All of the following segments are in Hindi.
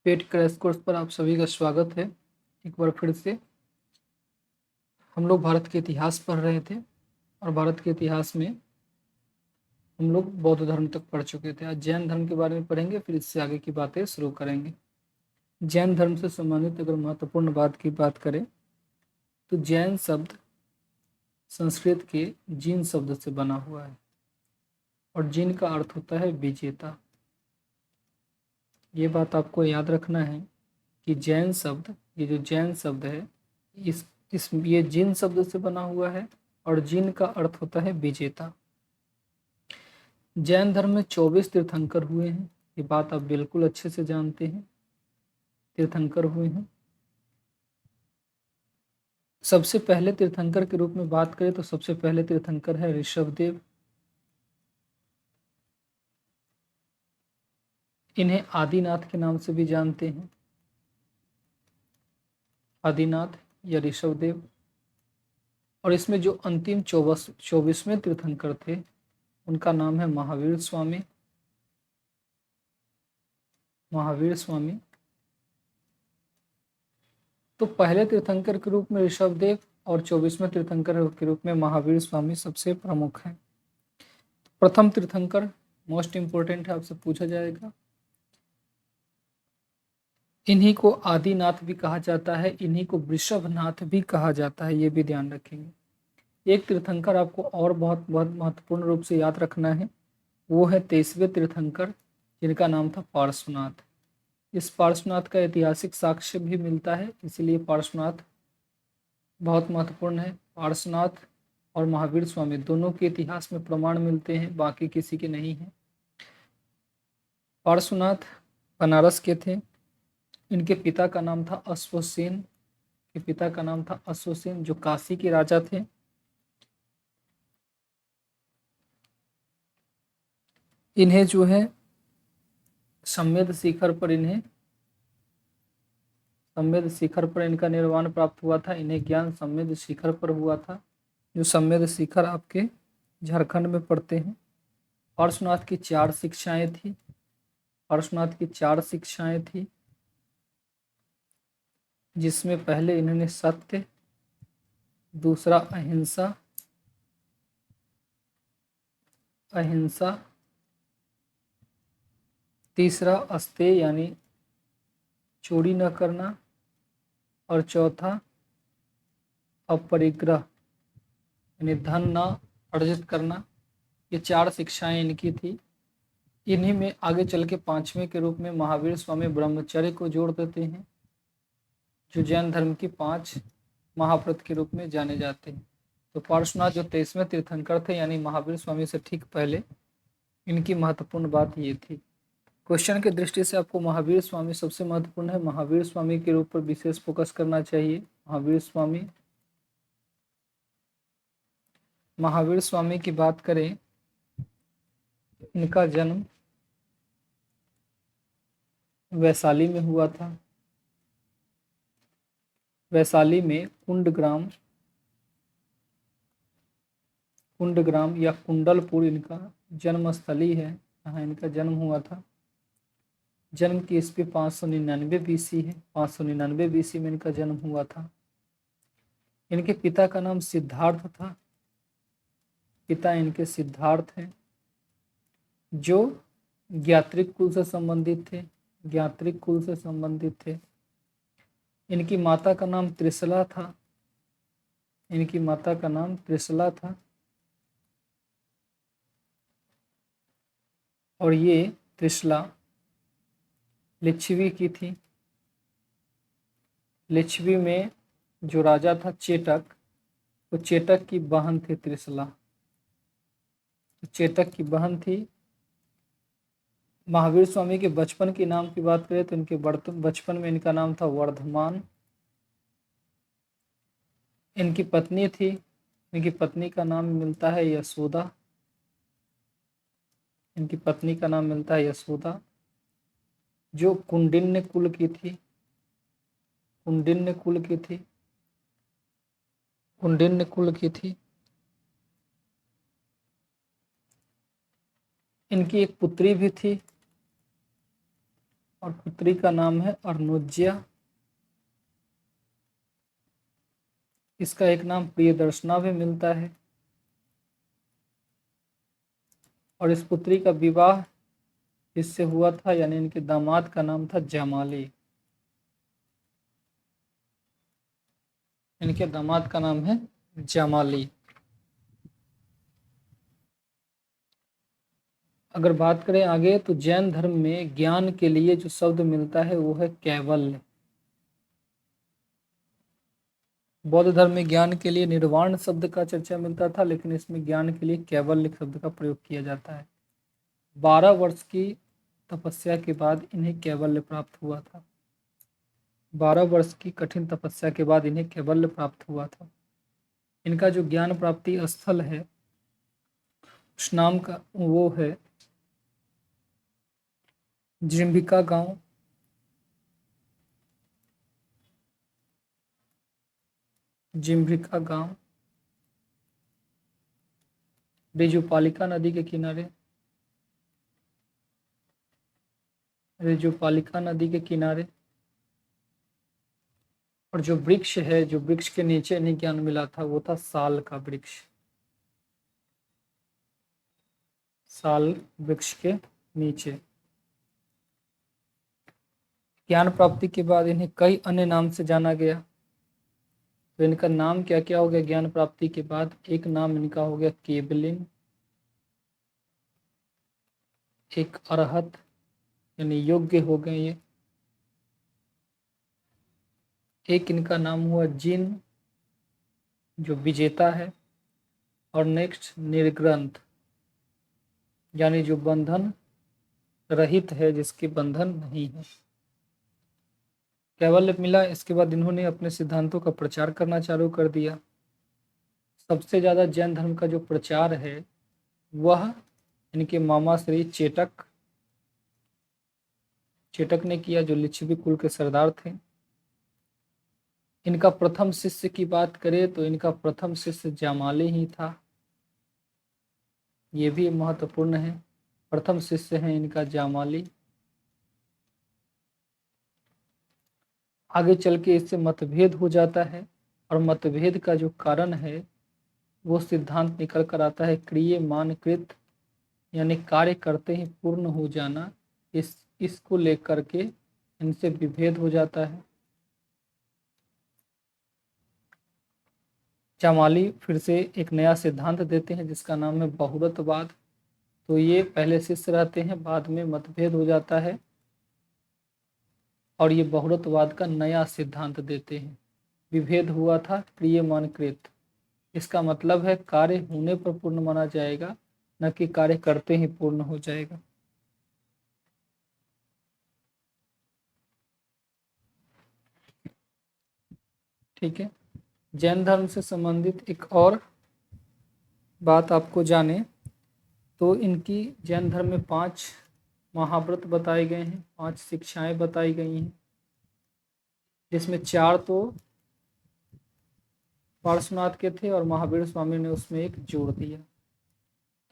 पेड क्रैश कोर्स पर आप सभी का स्वागत है। एक बार फिर से हम लोग भारत के इतिहास पढ़ रहे थे और भारत के इतिहास में हम लोग बौद्ध धर्म तक पढ़ चुके थे। आज जैन धर्म के बारे में पढ़ेंगे, फिर इससे आगे की बातें शुरू करेंगे। जैन धर्म से संबंधित अगर महत्वपूर्ण बात की बात करें तो जैन शब्द संस्कृत के जीन शब्द से बना हुआ है और जीन का अर्थ होता है विजेता। ये बात आपको याद रखना है कि जैन शब्द, ये जो जैन शब्द है इस ये जिन शब्द से बना हुआ है और जिन का अर्थ होता है विजेता। जैन धर्म में 24 तीर्थंकर हुए हैं, ये बात आप बिल्कुल अच्छे से जानते हैं। तीर्थंकर हुए हैं। सबसे पहले तीर्थंकर के रूप में बात करें तो सबसे पहले तीर्थंकर है ऋषभदेव। इन्हें आदिनाथ के नाम से भी जानते हैं, आदिनाथ या ऋषभदेव। और इसमें जो अंतिम 24वें तीर्थंकर थे उनका नाम है महावीर स्वामी। महावीर स्वामी। तो पहले तीर्थंकर के रूप में ऋषभदेव और 24वें तीर्थंकर के रूप में महावीर स्वामी सबसे प्रमुख हैं। प्रथम तीर्थंकर मोस्ट इंपोर्टेंट है, आपसे पूछा जाएगा। इन्हीं को आदिनाथ भी कहा जाता है, इन्हीं को वृषभनाथ भी कहा जाता है, ये भी ध्यान रखेंगे। एक तीर्थंकर आपको और बहुत बहुत महत्वपूर्ण रूप से याद रखना है, वो है 23वें तीर्थंकर, जिनका नाम था पार्श्वनाथ। इस पार्श्वनाथ का ऐतिहासिक साक्ष्य भी मिलता है, इसीलिए पार्श्वनाथ बहुत महत्वपूर्ण है। पार्श्वनाथ और महावीर स्वामी दोनों के इतिहास में प्रमाण मिलते हैं, बाकी किसी के नहीं है। पार्श्वनाथ बनारस के थे। इनके पिता का नाम था अश्वसेन। के पिता का नाम था अश्वसेन, जो काशी के राजा थे। इन्हें जो है सम्मेद शिखर पर इनका निर्वाण प्राप्त हुआ था। इन्हें ज्ञान सम्मेद शिखर पर हुआ था, जो सम्मेद शिखर आपके झारखंड में पड़ते हैं। पार्श्वनाथ की 4 शिक्षाएं थी। पार्श्वनाथ की 4 शिक्षाएं थी, जिसमें पहले इन्होंने सत्य, दूसरा अहिंसा, तीसरा अस्तेय यानी चोरी न करना, और चौथा अपरिग्रह यानी धन न अर्जित करना। ये 4 शिक्षाएं इनकी थी। इन्हीं में आगे चल के 5वें के रूप में महावीर स्वामी ब्रह्मचर्य को जोड़ देते हैं, जो जैन धर्म की 5 महाव्रत के रूप में जाने जाते हैं। तो पार्श्वनाथ जो 23वें तीर्थंकर थे, यानी महावीर स्वामी से ठीक पहले, इनकी महत्वपूर्ण बात ये थी। क्वेश्चन की दृष्टि से आपको महावीर स्वामी सबसे महत्वपूर्ण है, महावीर स्वामी के रूप पर विशेष फोकस करना चाहिए। महावीर स्वामी की बात करें, इनका जन्म वैशाली में हुआ था। वैशाली में कुंडग्राम या कुंडलपुर इनका जन्मस्थली है, यहाँ इनका जन्म हुआ था। जन्म की ईस्वी 599 बीसी है। 599 बीसी में इनका जन्म हुआ था। इनके पिता का नाम सिद्धार्थ था। पिता इनके सिद्धार्थ हैं, जो ज्ञात्रिक कुल से संबंधित थे। इनकी माता का नाम त्रिशला था। और ये त्रिशला लिच्छवी की थी। लिच्छवी में जो राजा था चेटक, वो चेटक की बहन थी त्रिशला। चेटक की बहन थी। महावीर स्वामी के बचपन के नाम की बात करें तो इनके बचपन में इनका नाम था वर्धमान। इनकी पत्नी थी, इनकी पत्नी का नाम मिलता है यशोदा। जो कुंडिन्य कुल की थी। इनकी एक पुत्री भी थी और पुत्री का नाम है अर्नुज्या। इसका एक नाम प्रियदर्शना भी मिलता है। और इस पुत्री का विवाह इससे हुआ था, यानी इनके दामाद का नाम था जमाली। इनके दामाद का नाम है जमाली। अगर बात करें आगे, तो जैन धर्म में ज्ञान के लिए जो शब्द मिलता है वो है कैवल्य। बौद्ध धर्म में ज्ञान के लिए निर्वाण शब्द का चर्चा मिलता था, लेकिन इसमें ज्ञान के लिए कैवल्य शब्द का प्रयोग किया जाता है। 12 वर्ष की तपस्या के बाद इन्हें कैवल्य प्राप्त हुआ था। 12 वर्ष की कठिन तपस्या के बाद इन्हें कैवल्य प्राप्त हुआ था। इनका जो ज्ञान प्राप्ति स्थल है, उस नाम का वो है जिम्भिका गांव। जिम्भिका गांव रेजुपालिका नदी के किनारे, रेजुपालिका नदी के किनारे। और जो वृक्ष है, जो वृक्ष के नीचे इन्हें ज्ञान मिला था, वो था साल का वृक्ष। साल वृक्ष के नीचे। ज्ञान प्राप्ति के बाद इन्हें कई अन्य नाम से जाना गया। तो इनका नाम क्या क्या हो गया ज्ञान प्राप्ति के बाद? एक नाम इनका हो गया केबलिन, एक अरहत यानी योग्य हो गए ये। एक इनका नाम हुआ जिन, जो विजेता है। और नेक्स्ट निर्ग्रंथ, यानी जो बंधन रहित है, जिसके बंधन नहीं है। कैवल्य मिला, इसके बाद इन्होंने अपने सिद्धांतों का प्रचार करना चालू कर दिया। सबसे ज़्यादा जैन धर्म का जो प्रचार है वह इनके मामा श्री चेटक ने किया, जो लिच्छवी कुल के सरदार थे। इनका प्रथम शिष्य की बात करें तो इनका प्रथम शिष्य जामाली ही था। ये भी महत्वपूर्ण है, प्रथम शिष्य है इनका जामाली। आगे चल के इससे मतभेद हो जाता है, और मतभेद का जो कारण है वो सिद्धांत निकल कर आता है क्रियमाणकृत, यानी कार्य करते ही पूर्ण हो जाना। इसको लेकर के इनसे विभेद हो जाता है। जामाली फिर से एक नया सिद्धांत देते हैं जिसका नाम है बहुरतवाद। तो ये पहले शिष्य रहते हैं, बाद में मतभेद हो जाता है और ये बहुरतवाद का नया सिद्धांत देते हैं। विभेद हुआ था क्रियमाणकृत, इसका मतलब है कार्य होने पर पूर्ण माना जाएगा, न कि कार्य करते ही पूर्ण हो जाएगा। ठीक है। जैन धर्म से संबंधित एक और बात आपको जाने, तो इनकी जैन धर्म में 5 महाव्रत बताए गए हैं, 5 शिक्षाएं बताई गई हैं, जिसमें 4 तो पार्श्वनाथ के थे और महावीर स्वामी ने उसमें एक जोड़ दिया।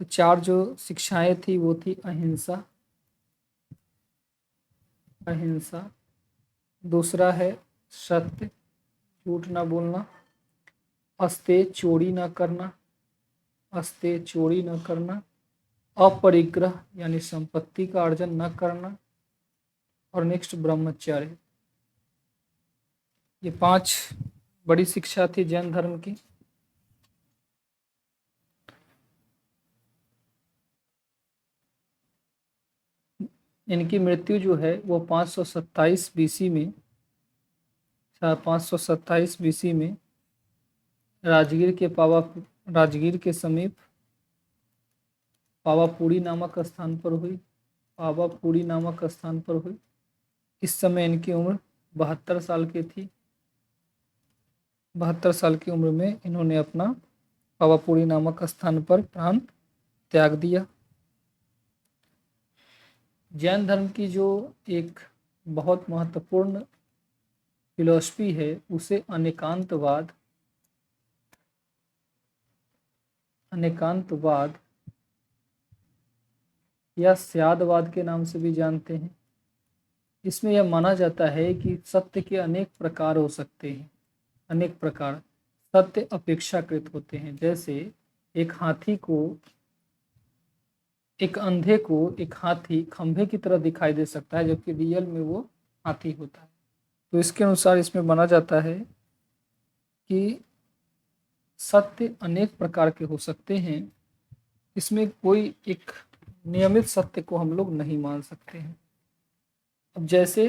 तो 4 जो शिक्षाएं थी वो थी अहिंसा, अहिंसा। दूसरा है सत्य, झूठ ना बोलना। अस्ते, चोरी ना करना, अस्ते चोरी न करना। अपरिग्रह यानी संपत्ति का अर्जन न करना। और नेक्स्ट ब्रह्मचर्य। ये 5 बड़ी शिक्षा थी जैन धर्म की। इनकी मृत्यु जो है वो 527 बीसी में, 527 बीसी में राजगीर के समीप पावापुरी नामक स्थान पर हुई। पावापुरी नामक स्थान पर हुई। इस समय इनकी उम्र 72 साल की थी। 72 साल की उम्र में इन्होंने अपना पावापुरी नामक स्थान पर प्राण त्याग दिया। जैन धर्म की जो एक बहुत महत्वपूर्ण फिलॉसफी है उसे अनेकांतवाद या स्यादवाद के नाम से भी जानते हैं। इसमें यह माना जाता है कि सत्य के अनेक प्रकार हो सकते हैं। अनेक प्रकार सत्य अपेक्षाकृत होते हैं। जैसे एक हाथी को, एक अंधे को एक हाथी खंभे की तरह दिखाई दे सकता है, जबकि रियल में वो हाथी होता है। तो इसके अनुसार इसमें माना जाता है कि सत्य अनेक प्रकार के हो सकते हैं। इसमें कोई एक नियमित सत्य को हम लोग नहीं मान सकते हैं। अब जैसे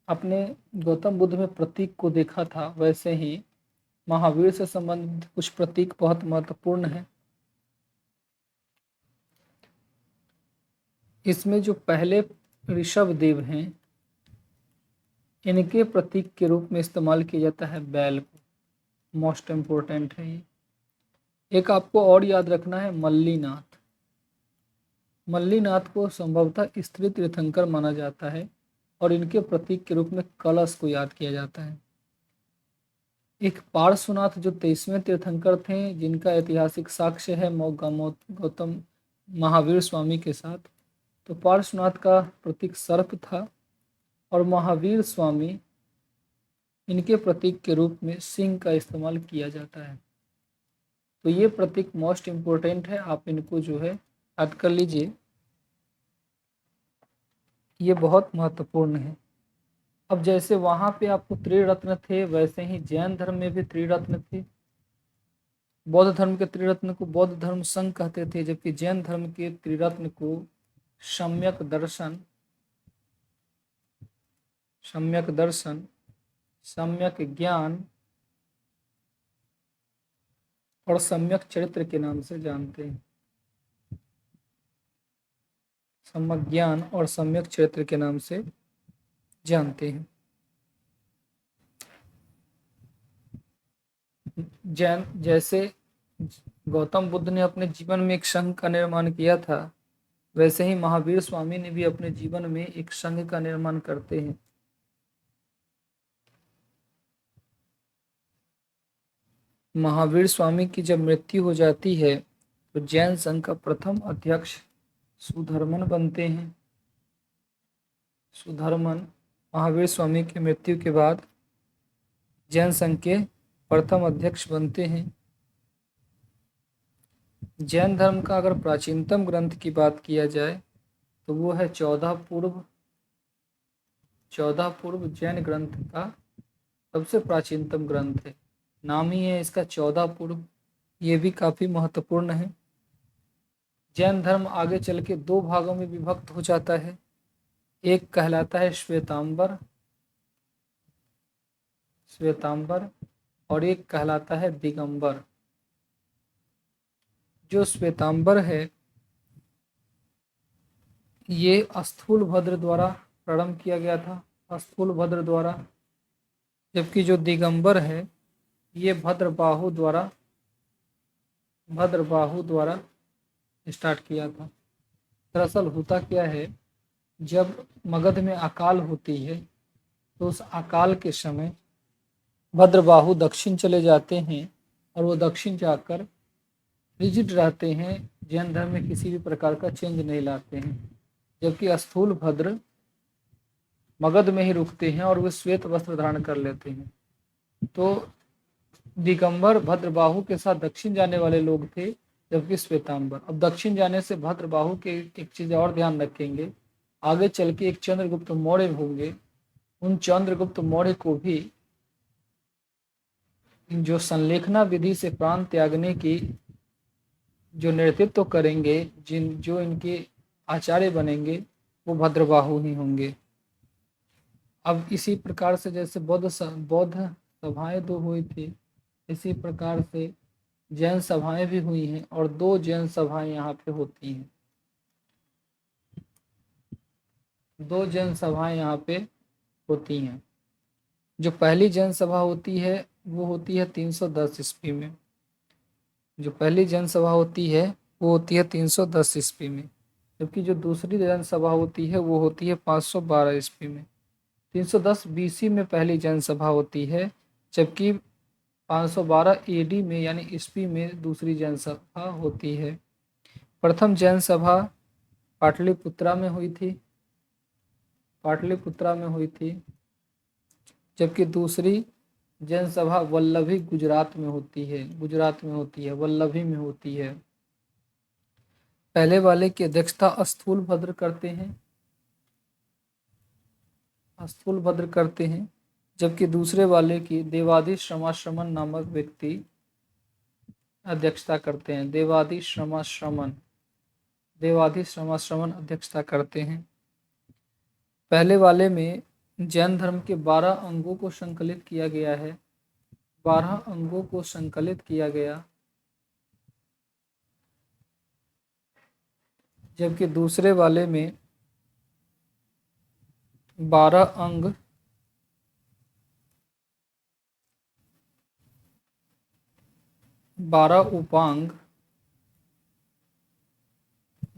अपने गौतम बुद्ध में प्रतीक को देखा था, वैसे ही महावीर से संबंधित कुछ प्रतीक बहुत महत्वपूर्ण है। इसमें जो पहले ऋषभ देव हैं, इनके प्रतीक के रूप में इस्तेमाल किया जाता है बैल को। मोस्ट इम्पोर्टेंट है ये। एक आपको और याद रखना है, मल्लीनाथ। मल्लीनाथ को संभवतः स्त्री तीर्थंकर माना जाता है और इनके प्रतीक के रूप में कलश को याद किया जाता है। एक पार्श्वनाथ जो 23वें तीर्थंकर थे, जिनका ऐतिहासिक साक्ष्य है गौतम महावीर स्वामी के साथ। तो पार्श्वनाथ का प्रतीक सर्प था और महावीर स्वामी, इनके प्रतीक के रूप में सिंह का इस्तेमाल किया जाता है। तो ये प्रतीक मोस्ट इम्पोर्टेंट है, आप इनको जो है याद कर लीजिए, ये बहुत महत्वपूर्ण है। अब जैसे वहां पे आपको त्रिरत्न थे, वैसे ही जैन धर्म में भी त्रिरत्न थे। बौद्ध धर्म के त्रिरत्न को बौद्ध धर्म संघ कहते थे, जबकि जैन धर्म के त्रिरत्न को सम्यक दर्शन, सम्यक दर्शन, सम्यक ज्ञान और सम्यक चरित्र के नाम से जानते हैं। सम्यक ज्ञान और सम्यक चरित्र के नाम से जानते हैं। जैन जैसे गौतम बुद्ध ने अपने जीवन में एक संघ का निर्माण किया था, वैसे ही महावीर स्वामी ने भी अपने जीवन में एक संघ का निर्माण करते हैं। महावीर स्वामी की जब मृत्यु हो जाती है तो जैन संघ का प्रथम अध्यक्ष सुधर्मन बनते हैं। सुधर्मन महावीर स्वामी की मृत्यु के बाद जैन संघ के प्रथम अध्यक्ष बनते हैं। जैन धर्म का अगर प्राचीनतम ग्रंथ की बात किया जाए तो वो है 14 पूर्व जैन ग्रंथ का सबसे प्राचीनतम ग्रंथ है। नाम ही है इसका 14 पूर्व। ये भी काफ़ी महत्वपूर्ण है। जैन धर्म आगे चल के दो भागों में विभक्त हो जाता है। एक कहलाता है श्वेतांबर, श्वेतांबर, और एक कहलाता है दिगंबर। जो श्वेतांबर है ये स्थूलभद्र द्वारा प्रारंभ किया गया था, स्थूलभद्र द्वारा, जबकि जो दिगंबर है ये भद्रबाहु द्वारा स्टार्ट किया था। दरअसल होता क्या है, जब मगध में अकाल होती है तो उस अकाल के समय भद्रबाहु दक्षिण चले जाते हैं और वो दक्षिण जाकर रिजिड रहते हैं, जैन धर्म में किसी भी प्रकार का चेंज नहीं लाते हैं, जबकि स्थूल भद्र मगध में ही रुकते हैं और वे श्वेत वस्त्र धारण कर लेते हैं। तो दिगंबर भद्रबाहु के साथ दक्षिण जाने वाले लोग थे, जबकि श्वेतांबर। अब दक्षिण जाने से भद्रबाहु के एक चीज़ और ध्यान रखेंगे, आगे चल के एक चंद्रगुप्त मौर्य होंगे। उन चंद्रगुप्त मौर्य को भी जो संलेखना विधि से प्राण त्यागने की जो नेतृत्व करेंगे, जो इनके आचार्य बनेंगे, वो भद्रबाहु ही होंगे। अब इसी प्रकार से जैसे बौद्ध सभाएं दो हुई थी, इसी प्रकार से जैन सभाएं भी हुई हैं और दो जैन सभाएं यहाँ पे होती हैं। दो जैन सभाएं यहाँ पे होती हैं। जो पहली जैन सभा होती है वो होती है 310 ईस्वी में। जो पहली जैन सभा होती है वो होती है 310 ईस्वी में, जबकि जो दूसरी जैन सभा होती है वो होती है 512 ईस्वी में। 310 बीसी में पहली जैन सभा होती है, जबकि 512 एडी में यानी ईस्वी में दूसरी जैन सभा होती है। प्रथम जैन सभा पाटलिपुत्रा में हुई थी। पाटलिपुत्रा में हुई थी, जबकि दूसरी जैन सभा वल्लभी गुजरात में होती है, वल्लभी में होती है। पहले वाले की अध्यक्षता स्थूलभद्र करते हैं, जबकि दूसरे वाले की देवादि श्रमाश्रमण नामक व्यक्ति अध्यक्षता करते हैं। देवादि श्रमाश्रमण अध्यक्षता करते हैं। पहले वाले में जैन धर्म के 12 अंगों को संकलित किया गया है, 12 अंगों को संकलित किया गया, जबकि दूसरे वाले में 12 अंग 12 उपांग,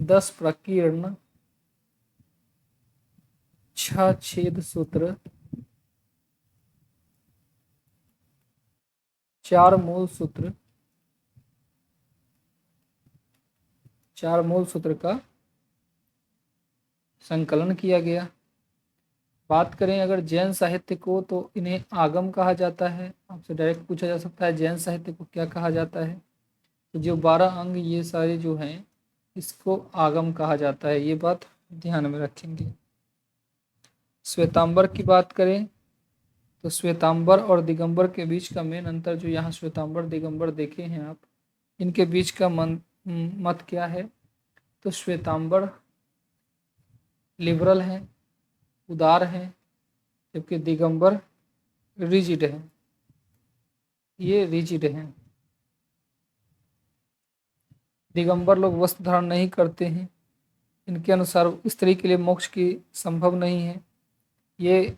10 प्रकीर्ण, 6 छेद सूत्र, 4 मूल सूत्र, 4 मूल सूत्र का संकलन किया गया। बात करें अगर जैन साहित्य को, तो इन्हें आगम कहा जाता है। आपसे डायरेक्ट पूछा जा सकता है जैन साहित्य को क्या कहा जाता है, तो जो 12 अंग ये सारे जो हैं इसको आगम कहा जाता है, ये बात ध्यान में रखेंगे। श्वेतांबर की बात करें तो श्वेतांबर और दिगंबर के बीच का मेन अंतर, जो यहाँ श्वेतांबर दिगंबर देखे हैं आप, इनके बीच का मत क्या है, तो श्वेतांबर लिबरल है, उदार है, जबकि दिगंबर रिजिड है, ये रिजिड हैं। दिगंबर लोग वस्त्र धारण नहीं करते हैं, इनके अनुसार स्त्री के लिए मोक्ष की संभव नहीं है। ये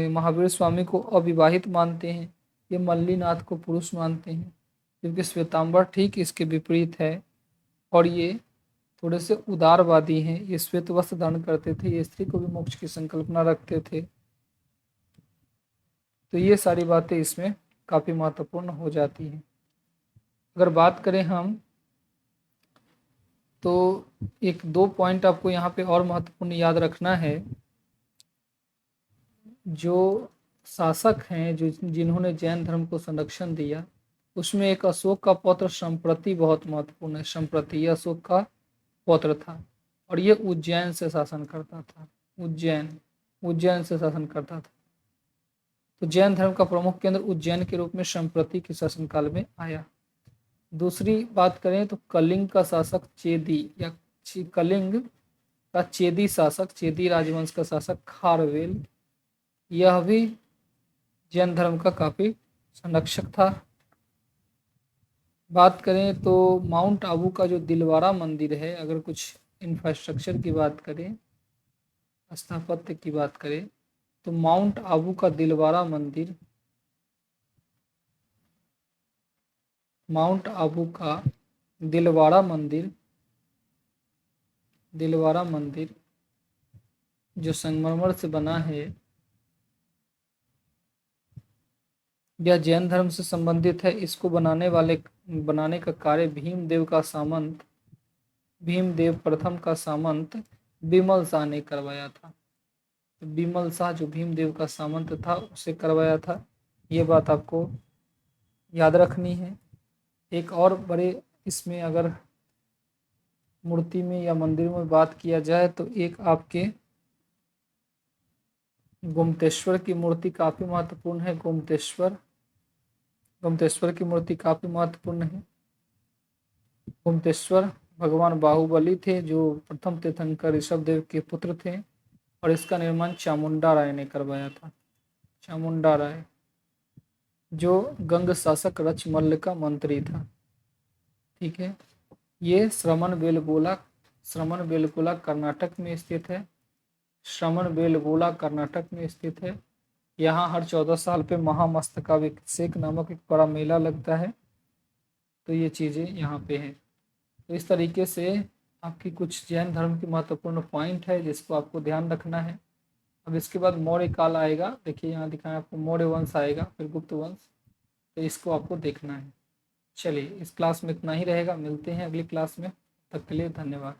महावीर स्वामी को अविवाहित मानते हैं, ये मल्लीनाथ को पुरुष मानते हैं, जबकि श्वेतांबर ठीक इसके विपरीत है और ये थोड़े से उदारवादी हैं। ये श्वेत वस्त्र धारण करते थे, ये स्त्री को भी मोक्ष की संकल्पना रखते थे। तो ये सारी बातें इसमें काफ़ी महत्वपूर्ण हो जाती हैं। अगर बात करें हम, तो 1-2 पॉइंट आपको यहाँ पे और महत्वपूर्ण याद रखना है। जो शासक हैं, जो जिन्होंने जैन धर्म को संरक्षण दिया, उसमें एक अशोक का पौत्र संप्रति बहुत महत्वपूर्ण है। संप्रति ये अशोक का पौत्र था और ये उज्जैन से शासन करता था, उज्जैन से शासन करता था। तो जैन धर्म का प्रमुख केंद्र उज्जैन के रूप में संप्रति के शासनकाल में आया। दूसरी बात करें तो कलिंग का शासक चेदी, या कलिंग का चेदी शासक, चेदी राजवंश का शासक खारवेल, यह भी जैन धर्म का काफ़ी संरक्षक था। बात करें तो माउंट आबू का जो दिलवारा मंदिर है, अगर कुछ इंफ्रास्ट्रक्चर की बात करें, स्थापत्य की बात करें, तो माउंट आबू का दिलवारा मंदिर, माउंट आबू का दिलवारा मंदिर जो संगमरमर से बना है, यह जैन धर्म से संबंधित है। इसको बनाने का कार्य भीमदेव प्रथम का सामंत बिमल शाह ने करवाया था। बिमल शाह जो भीमदेव का सामंत था, उसे करवाया था। ये बात आपको याद रखनी है। एक और बड़े इसमें अगर मूर्ति में या मंदिर में बात किया जाए, तो एक आपके गोमतेश्वर की मूर्ति काफ़ी महत्वपूर्ण है। गोमतेश्वर की मूर्ति काफ़ी महत्वपूर्ण है। गोमतेश्वर भगवान बाहुबली थे, जो प्रथम तीर्थंकर ऋषभदेव के पुत्र थे, और इसका निर्माण चामुंडा राय ने करवाया था। चामुंडा राय जो गंग शासक रचमल्ल का मंत्री था। ठीक है, ये श्रवणबेलगोला कर्नाटक में स्थित है। श्रवणबेलगोला कर्नाटक में स्थित है। यहाँ हर 14 साल पे महामस्तकाभिषेक नामक एक बड़ा मेला लगता है। तो ये चीज़ें यहाँ पे हैं। तो इस तरीके से आपकी कुछ जैन धर्म की महत्वपूर्ण पॉइंट है जिसको आपको ध्यान रखना है। अब इसके बाद मौर्य काल आएगा, देखिए यहाँ दिखाएं आपको, मौर्य वंश आएगा, फिर गुप्त वंश, तो इसको आपको देखना है। चलिए, इस क्लास में इतना ही रहेगा, मिलते हैं अगली क्लास में, तब तक के लिए धन्यवाद।